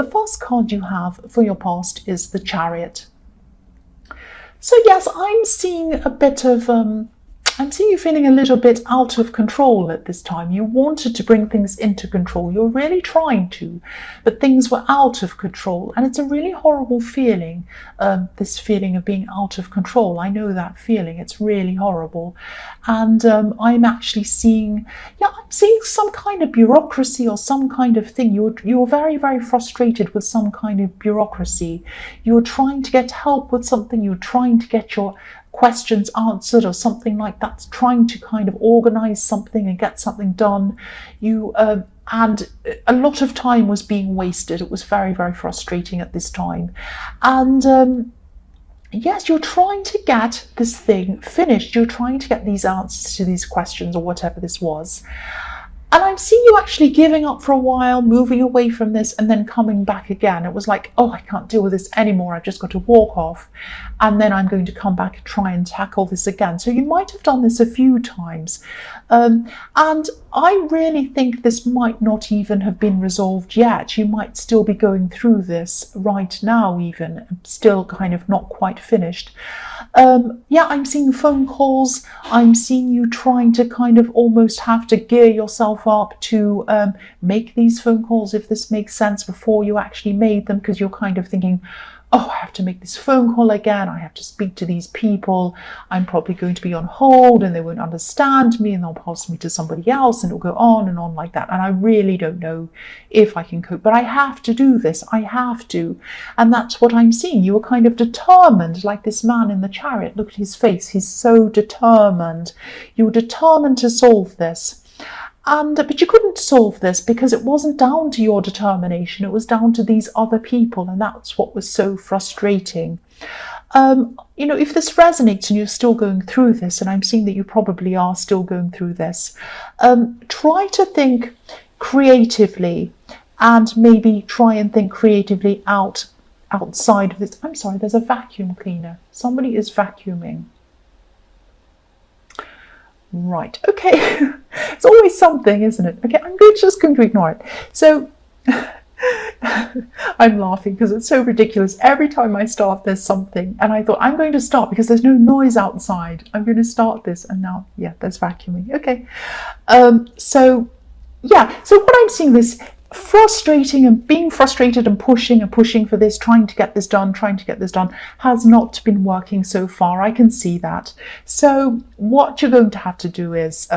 The first card you have for your past is the Chariot. So yes, I'm seeing a bit of, I'm seeing you feeling a little bit out of control at this time. You wanted to bring things into control. You're really trying to, but things were out of control. And it's a really horrible feeling, this feeling of being out of control. I know that feeling. It's really horrible. And I'm actually seeing, I'm seeing some kind of bureaucracy or some kind of thing. You're very, very frustrated with some kind of bureaucracy. You're trying to get help with something. You're trying to get your questions answered or something like that, trying to kind of organize something and get something done. And a lot of time was being wasted. It was very, very frustrating at this time. And yes, you're trying to get this thing finished. You're trying to get these answers to these questions or whatever this was. And I'm seeing you actually giving up for a while, moving away from this and then coming back again. It was like, oh, I can't deal with this anymore. I've just got to walk off. And then I'm going to come back and try and tackle this again. So you might have done this a few times. And I really think this might not even have been resolved yet. You might still be going through this right now, even still kind of not quite finished. I'm seeing phone calls. I'm seeing you trying to kind of almost have to gear yourself up to make these phone calls, if this makes sense, before you actually made them, because you're kind of thinking, oh, I have to make this phone call again. I have to speak to these people. I'm probably going to be on hold and they won't understand me and they'll pass me to somebody else and it'll go on and on like that. And I really don't know if I can cope, but I have to do this. I have to. And that's what I'm seeing. You were kind of determined, like this man in the Chariot. Look at his face. He's so determined. You were determined to solve this. But you couldn't solve this because it wasn't down to your determination. It was down to these other people, and that's what was so frustrating. If this resonates and you're still going through this, and I'm seeing that you probably are still going through this, try to think creatively and maybe try and think creatively outside of this. I'm sorry, there's a vacuum cleaner. Somebody is vacuuming. Right, okay. It's always something, isn't it? Okay, I'm just going to ignore it. So I'm laughing because it's so ridiculous. Every time I start, there's something. And I thought, I'm going to start because there's no noise outside. I'm going to start this. And now, there's vacuuming. Okay. So what I'm seeing this frustrating and being frustrated and pushing for this, trying to get this done has not been working so far. I can see that. So what you're going to have to do is,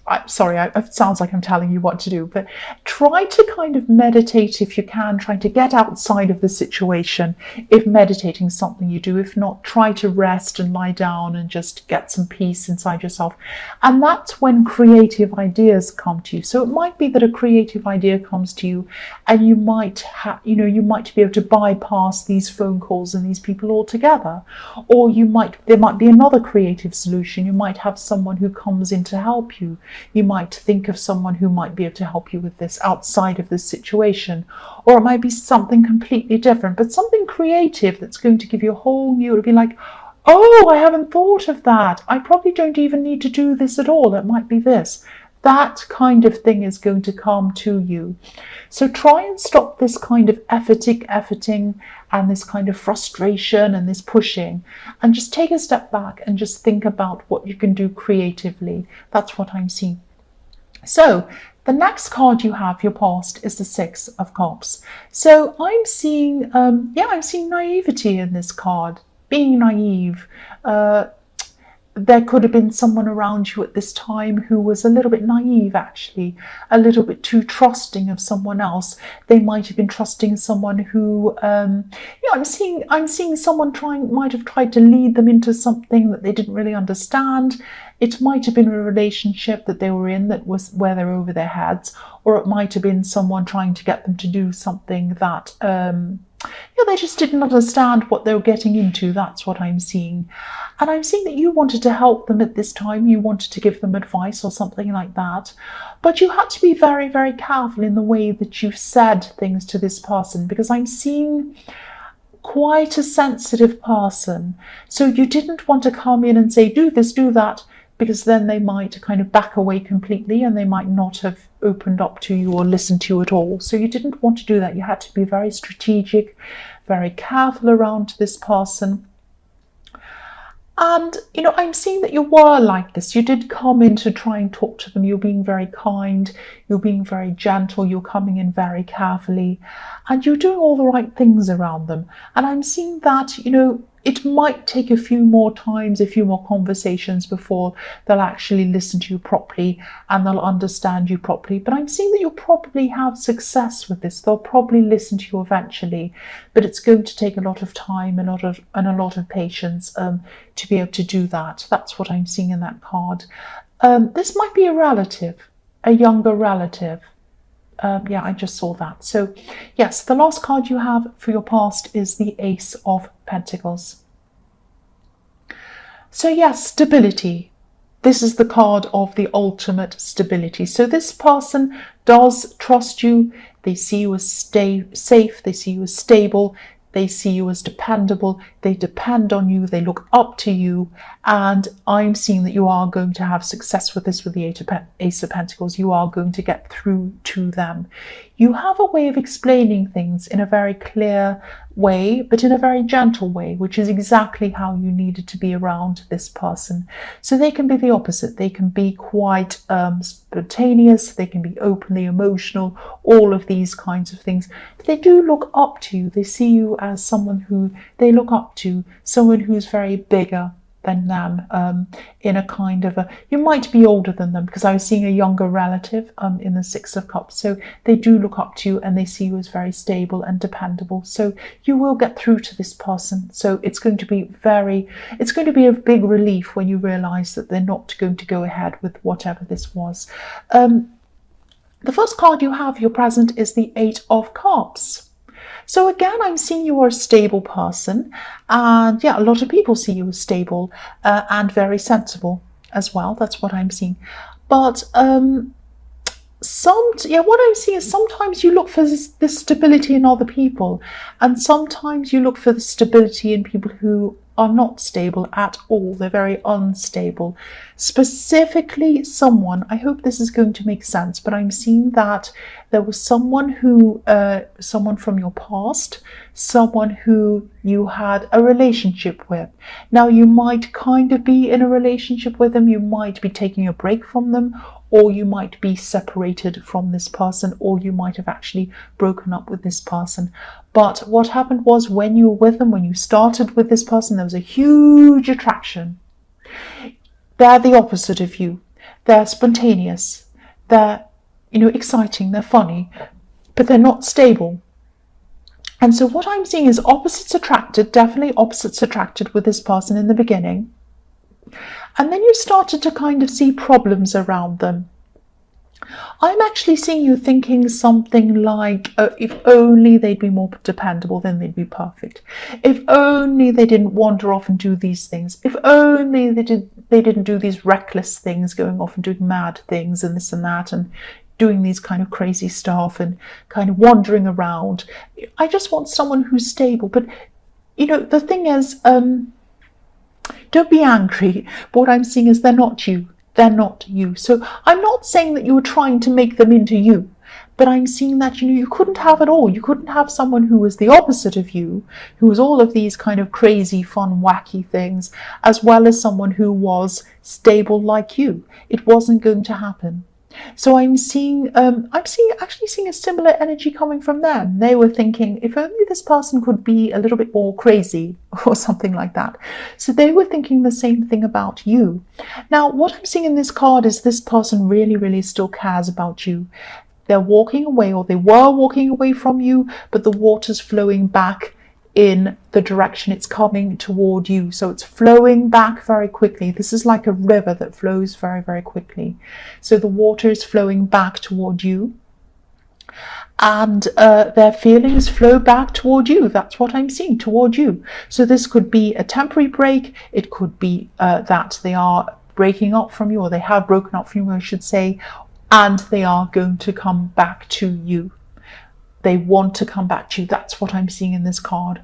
it sounds like I'm telling you what to do, but try to kind of meditate if you can, trying to get outside of the situation. If meditating is something you do, if not, try to rest and lie down and just get some peace inside yourself. And that's when creative ideas come to you. So it might be that a creative idea comes to you and you might you might be able to bypass these phone calls and these people altogether. Or there might be another creative solution. You might have someone who comes in to help you. You might think of someone who might be able to help you with this outside of this situation. Or it might be something completely different, but something creative that's going to give you a whole new, it'll be like, oh, I haven't thought of that. I probably don't even need to do this at all. It might be this. That kind of thing is going to come to you. So try and stop this kind of efforting and this kind of frustration and this pushing, and just take a step back and just think about what you can do creatively. That's what I'm seeing. So the next card you have, your past, is the Six of Cups. So I'm seeing, I'm seeing naivety in this card. Being naive. There could have been someone around you at this time who was a little bit naive, actually, a little bit too trusting of someone else. They might have been trusting someone who, I'm seeing someone might have tried to lead them into something that they didn't really understand. It might have been a relationship that they were in that was where they're over their heads, or it might have been someone trying to get them to do something that, they just didn't understand what they were getting into. That's what I'm seeing. And I'm seeing that you wanted to help them at this time. You wanted to give them advice or something like that. But you had to be very, very careful in the way that you said things to this person, because I'm seeing quite a sensitive person. So you didn't want to come in and say, do this, do that, because then they might kind of back away completely and they might not have opened up to you or listened to you at all. So you didn't want to do that. You had to be very strategic, very careful around this person. And, I'm seeing that you were like this. You did come in to try and talk to them. You're being very kind. You're being very gentle. You're coming in very carefully. And you're doing all the right things around them. And I'm seeing that, it might take a few more times, a few more conversations before they'll actually listen to you properly and they'll understand you properly. But I'm seeing that you'll probably have success with this. They'll probably listen to you eventually, but it's going to take a lot of time and a lot of patience to be able to do that. That's what I'm seeing in that card. This might be a relative, a younger relative. Yeah, I just saw that. So yes, the last card you have for your past is the Ace of Pentacles. So yes, stability. This is the card of the ultimate stability. So this person does trust you. They see you as safe. They see you as stable. They see you as dependable. They depend on you. They look up to you. And I'm seeing that you are going to have success with this with the Ace of Pentacles. You are going to get through to them. You have a way of explaining things in a very clear way, but in a very gentle way, which is exactly how you needed to be around this person. So they can be the opposite. They can be quite spontaneous. They can be openly emotional, all of these kinds of things. But they do look up to you. They see you as someone who they look up to, someone who's very bigger than them, in a kind of you might be older than them, because I was seeing a younger relative in the Six of Cups. So they do look up to you and they see you as very stable and dependable. So you will get through to this person. So it's going to be a big relief when you realize that they're not going to go ahead with whatever this was. The first card you have, your present, is the Eight of Cups. So again, I'm seeing you are a stable person, and yeah, a lot of people see you as stable and very sensible as well. That's what I'm seeing. But what I'm seeing is sometimes you look for this stability in other people, and sometimes you look for the stability in people who are not stable at all. They're very unstable. Specifically someone, I hope this is going to make sense, but I'm seeing that there was someone from your past, someone who you had a relationship with. Now you might kind of be in a relationship with them, you might be taking a break from them, or you might be separated from this person, or you might have actually broken up with this person. But what happened was, when you were with them, when you started with this person, there was a huge attraction. They're the opposite of you. They're spontaneous. They're, exciting. They're funny, but they're not stable. And so what I'm seeing is opposites attracted, definitely opposites attracted with this person in the beginning. And then you started to kind of see problems around them. I'm actually seeing you thinking something like, if only they'd be more dependable, then they'd be perfect. If only they didn't wander off and do these things. If only they didn't do these reckless things, going off and doing mad things and this and that, and doing these kind of crazy stuff and kind of wandering around. I just want someone who's stable. But, the thing is, don't be angry. But what I'm seeing is they're not you. They're not you. So I'm not saying that you were trying to make them into you, but I'm seeing that, you couldn't have it all. You couldn't have someone who was the opposite of you, who was all of these kind of crazy, fun, wacky things, as well as someone who was stable like you. It wasn't going to happen. So I'm actually seeing a similar energy coming from them. They were thinking, if only this person could be a little bit more crazy or something like that. So they were thinking the same thing about you. Now, what I'm seeing in this card is this person really, really still cares about you. They're walking away, or they were walking away from you, but the water's flowing back in the direction it's coming toward you. So it's flowing back very quickly. This is like a river that flows very, very quickly. So the water is flowing back toward you, and their feelings flow back toward you. That's what I'm seeing, toward you. So this could be a temporary break. It could be that they are breaking up from you, or they have broken up from you, I should say, and they are going to come back to you. They want to come back to you. That's what I'm seeing in this card.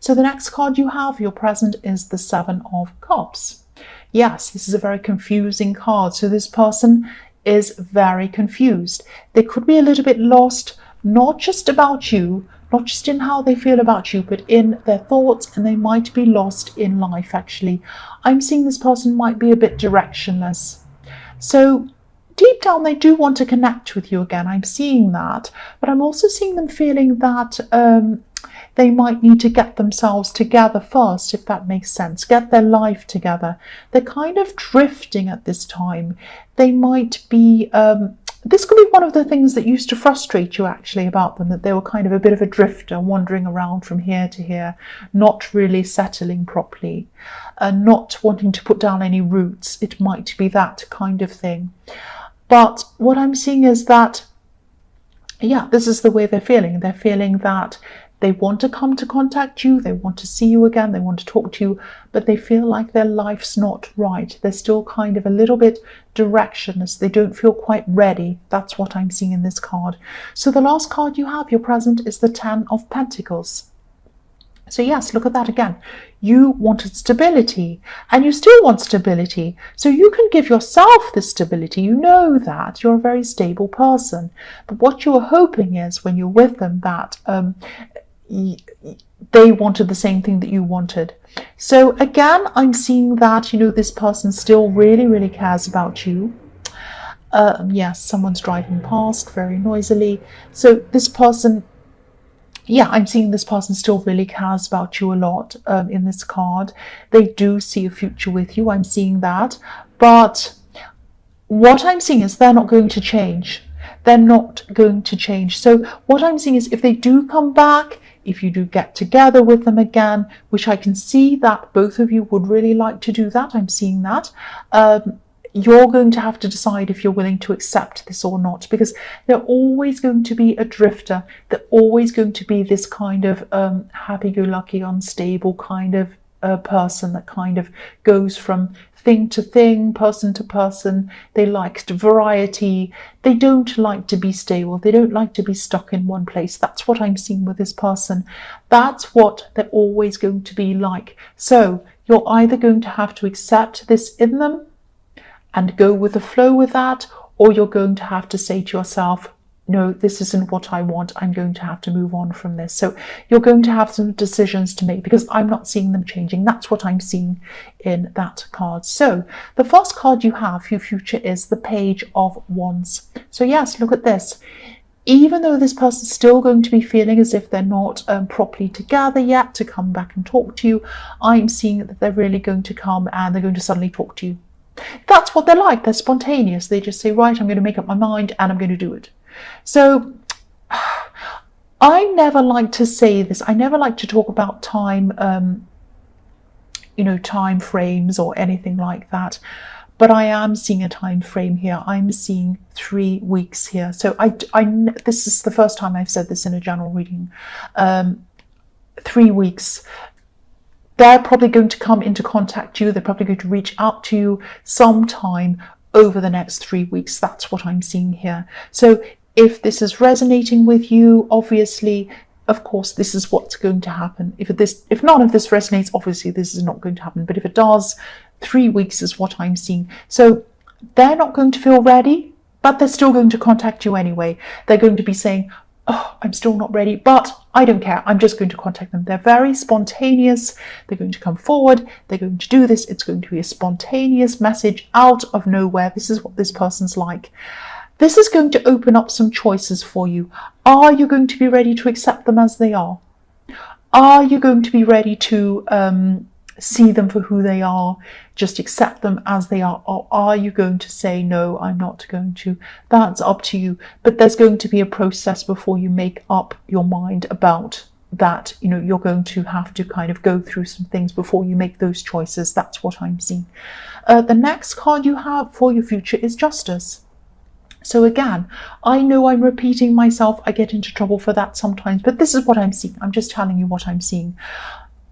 So the next card you have, your present, is the Seven of Cups. Yes, this is a very confusing card. So this person is very confused. They could be a little bit lost, not just about you, not just in how they feel about you, but in their thoughts, and they might be lost in life, actually. I'm seeing this person might be a bit directionless. So deep down, they do want to connect with you again. I'm seeing that, but I'm also seeing them feeling that they might need to get themselves together first, if that makes sense, get their life together. They're kind of drifting at this time. They might be, this could be one of the things that used to frustrate you actually about them, that they were kind of a bit of a drifter, wandering around from here to here, not really settling properly, not wanting to put down any roots. It might be that kind of thing. But what I'm seeing is that, yeah, this is the way they're feeling. They're feeling that they want to come to contact you, they want to see you again, they want to talk to you, but they feel like their life's not right. They're still kind of a little bit directionless. They don't feel quite ready. That's what I'm seeing in this card. So the last card you have, your present, is the Ten of Pentacles. So yes, look at that again. You wanted stability, and you still want stability. So you can give yourself this stability. You know that you're a very stable person. But what you are hoping is, when you're with them, that they wanted the same thing that you wanted. So again, I'm seeing that, you know, this person still really, really cares about you. Yes, someone's driving past very noisily. So this person, yeah, I'm seeing this person still really cares about you a lot in this card. They do see a future with you. I'm seeing that. But what I'm seeing is they're not going to change. They're not going to change. So what I'm seeing is, if they do come back, if you do get together with them again, which I can see that both of you would really like to do that, I'm seeing that, you're going to have to decide if you're willing to accept this or not, because they're always going to be a drifter. They're always going to be this kind of happy-go-lucky, unstable kind of person that kind of goes from thing to thing, person to person. They like variety. They don't like to be stable. They don't like to be stuck in one place. That's what I'm seeing with this person. That's what they're always going to be like. So you're either going to have to accept this in them and go with the flow with that, or you're going to have to say to yourself, no, this isn't what I want. I'm going to have to move on from this. So you're going to have some decisions to make, because I'm not seeing them changing. That's what I'm seeing in that card. So the first card you have, your future, is the Page of Wands. So yes, look at this. Even though this person's still going to be feeling as if they're not properly together yet to come back and talk to you, I'm seeing that they're really going to come and they're going to suddenly talk to you. That's what they're like. They're spontaneous. They just say, right, I'm going to make up my mind and I'm going to do it. So I never like to say this. I never like to talk about time, time frames or anything like that. But I am seeing a time frame here. I'm seeing 3 weeks here. So this is the first time I've said this in a general reading. 3 weeks. They're probably going to come into contact you. They're probably going to reach out to you sometime over the next 3 weeks. That's what I'm seeing here. So if this is resonating with you, obviously, of course, this is what's going to happen. If none of this resonates, obviously this is not going to happen. But if it does, 3 weeks is what I'm seeing. So they're not going to feel ready, but they're still going to contact you anyway. They're going to be saying, oh, I'm still not ready, but I don't care. I'm just going to contact them. They're very spontaneous. They're going to come forward. They're going to do this. It's going to be a spontaneous message out of nowhere. This is what this person's like. This is going to open up some choices for you. Are you going to be ready to accept them as they are? Are you going to be ready to see them for who they are, just accept them as they are? Or are you going to say, no, I'm not going to? That's up to you. But there's going to be a process before you make up your mind about that. You're going to have to kind of go through some things before you make those choices. That's what I'm seeing. The next card you have for your future is Justice. So again, I know I'm repeating myself. I get into trouble for that sometimes, but this is what I'm seeing. I'm just telling you what I'm seeing.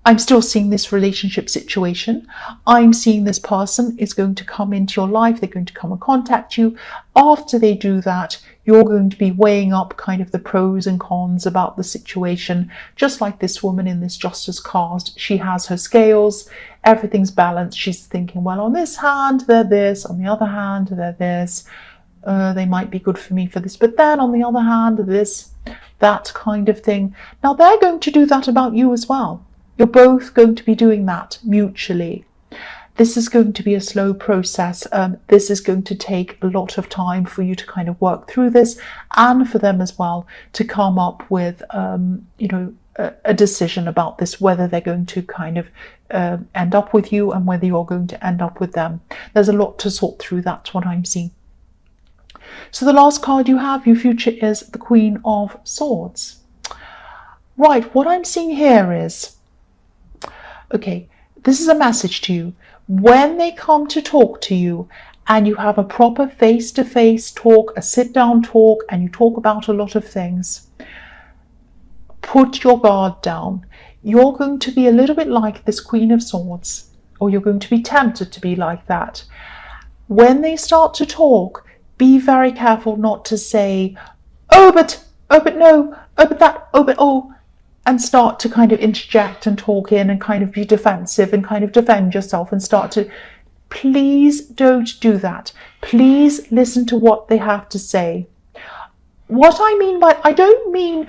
I'm still seeing this relationship situation. I'm seeing this person is going to come into your life. They're going to come and contact you. After they do that, you're going to be weighing up kind of the pros and cons about the situation. Just like this woman in this Justice card, she has her scales. Everything's balanced. She's thinking, well, on this hand, they're this. On the other hand, they're this. They might be good for me for this. But then on the other hand, this, that kind of thing. Now, they're going to do that about you as well. You're both going to be doing that mutually. This is going to be a slow process. This is going to take a lot of time for you to kind of work through this, and for them as well to come up with, a decision about this, whether they're going to kind of end up with you and whether you're going to end up with them. There's a lot to sort through. That's what I'm seeing. So the last card you have, your future, is the Queen of Swords. Right, what I'm seeing here is, okay, this is a message to you. When they come to talk to you and you have a proper face-to-face talk, a sit-down talk, and you talk about a lot of things, put your guard down. You're going to be a little bit like this Queen of Swords, or you're going to be tempted to be like that. When they start to talk, be very careful not to say, oh, but no, oh, but that, oh, but oh, and start to kind of interject and talk in and kind of be defensive and kind of defend yourself and start to, please don't do that. Please listen to what they have to say. What I mean by, I don't mean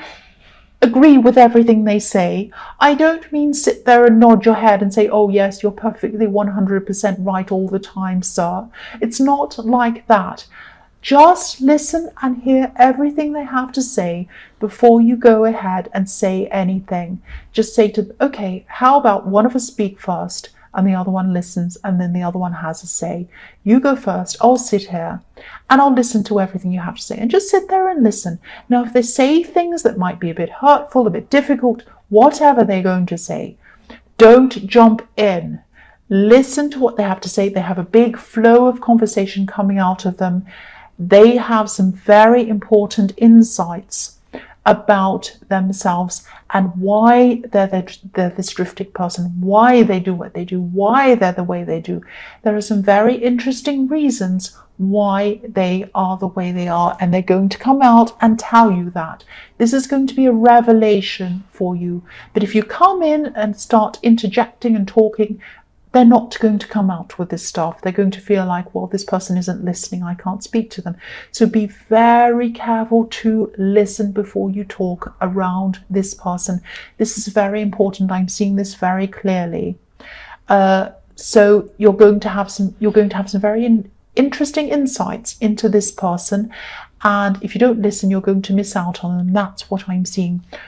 agree with everything they say. I don't mean sit there and nod your head and say, oh yes, you're perfectly 100% right all the time, sir. It's not like that. Just listen and hear everything they have to say before you go ahead and say anything. Just say to them, okay, how about one of us speak first and the other one listens and then the other one has a say. You go first, I'll sit here and I'll listen to everything you have to say, and just sit there and listen. Now, if they say things that might be a bit hurtful, a bit difficult, whatever they're going to say, don't jump in. Listen to what they have to say. They have a big flow of conversation coming out of them. They have some very important insights about themselves and why they're this drifting person, why they do what they do, why they're the way they do. There are some very interesting reasons why they are the way they are, and they're going to come out and tell you that. This is going to be a revelation for you. But if you come in and start interjecting and talking, they're not going to come out with this stuff. They're going to feel like, well, this person isn't listening. I can't speak to them. So be very careful to listen before you talk around this person. This is very important. I'm seeing this very clearly. So you're going to have some very interesting insights into this person. And if you don't listen, you're going to miss out on them. That's what I'm seeing.